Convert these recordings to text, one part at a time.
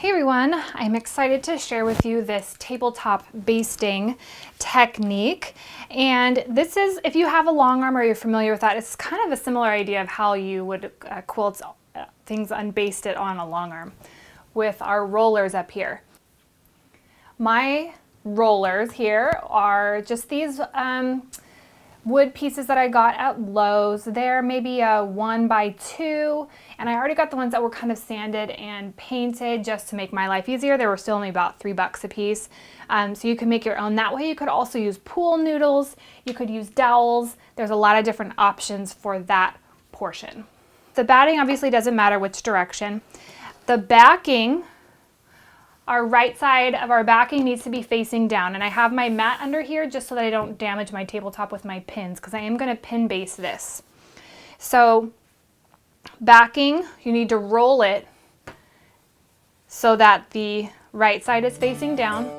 Hey everyone, I'm excited to share with you this tabletop basting technique. And this is, if you have a long arm or you're familiar with that, it's kind of a similar idea of how you would quilt things unbasted on a long arm with our rollers up here. My rollers here are just these wood pieces that I got at Lowe's. They're maybe a 1x2, and I already got the ones that were kind of sanded and painted just to make my life easier. They were still only about $3 a piece. So you can make your own that way. You could also use pool noodles. You could use dowels. There's a lot of different options for that portion. The batting obviously doesn't matter which direction. The backing, our right side of our backing needs to be facing down, and I have my mat under here just so that I don't damage my tabletop with my pins, because I am going to pin base this. So backing, you need to roll it so that the right side is facing down.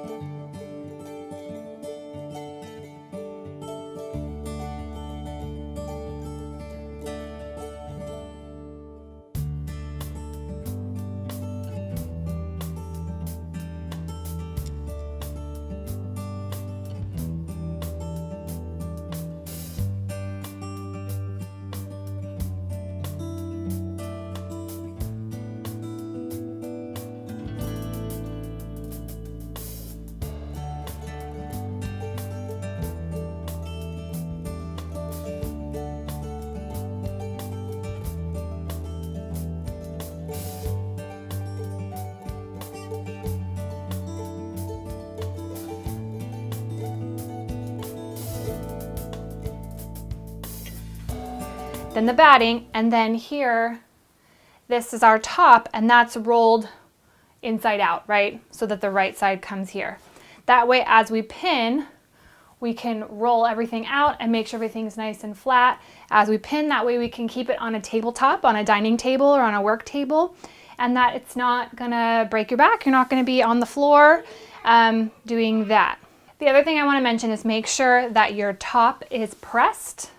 Then the batting, and then here, this is our top, and that's rolled inside out, right? So that the right side comes here. That way, as we pin, we can roll everything out and make sure everything's nice and flat. As we pin, that way we can keep it on a tabletop, on a dining table or on a work table, and that it's not gonna break your back. You're not gonna be on the floor doing that. The other thing I wanna mention is make sure that your top is pressed,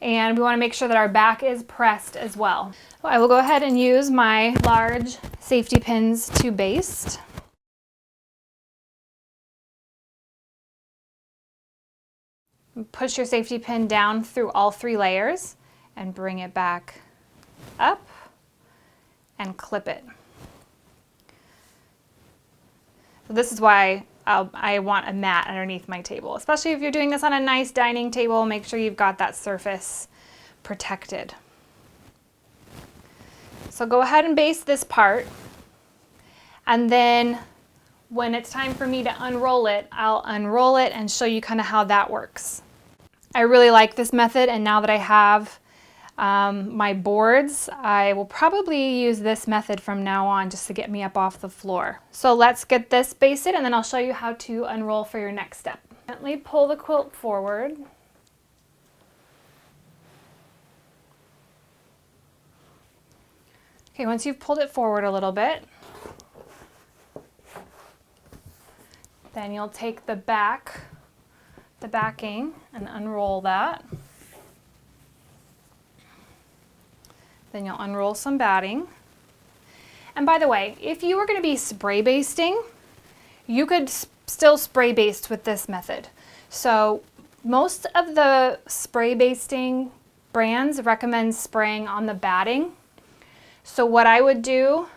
and we want to make sure that our back is pressed as well. So I will go ahead and use my large safety pins to baste. Push your safety pin down through all 3 layers and bring it back up and clip it. So this is why I want a mat underneath my table, especially if you're doing this on a nice dining table. Make sure you've got that surface protected. So go ahead and baste this part, and then when it's time for me to unroll it, I'll unroll it and show you kind of how that works. I really like this method, and now that I have my boards, I will probably use this method from now on just to get me up off the floor. So let's get this basted, and then I'll show you how to unroll for your next step. Gently pull the quilt forward. Okay, once you've pulled it forward a little bit, then you'll take the backing, and unroll that. Then you'll unroll some batting. And by the way, if you were going to be spray basting, you could still spray baste with this method. So most of the spray basting brands recommend spraying on the batting. So what I would do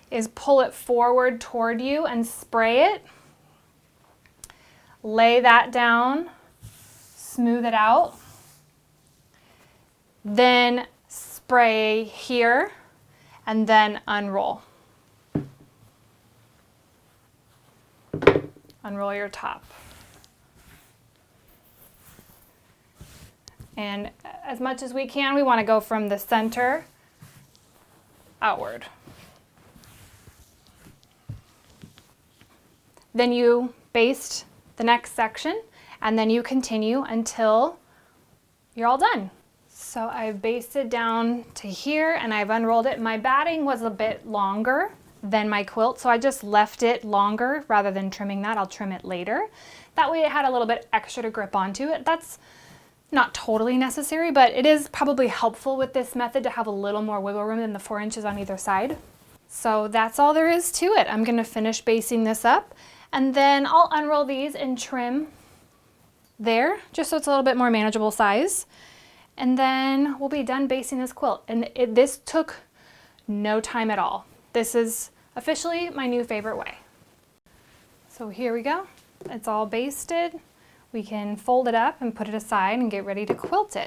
is pull it forward toward you and spray it. Lay that down, smooth it out. Then spray here, and then unroll. Unroll your top. And as much as we can, we want to go from the center outward. Then you baste the next section, and then you continue until you're all done. So I've basted down to here, and I've unrolled it. My batting was a bit longer than my quilt, so I just left it longer rather than trimming that. I'll trim it later. That way it had a little bit extra to grip onto it. That's not totally necessary, but it is probably helpful with this method to have a little more wiggle room than the 4 inches on either side. So that's all there is to it. I'm gonna finish basting this up, and then I'll unroll these and trim there, just so it's a little bit more manageable size. And then we'll be done basting this quilt. And this took no time at all. This is officially my new favorite way. So here we go. It's all basted. We can fold it up and put it aside and get ready to quilt it.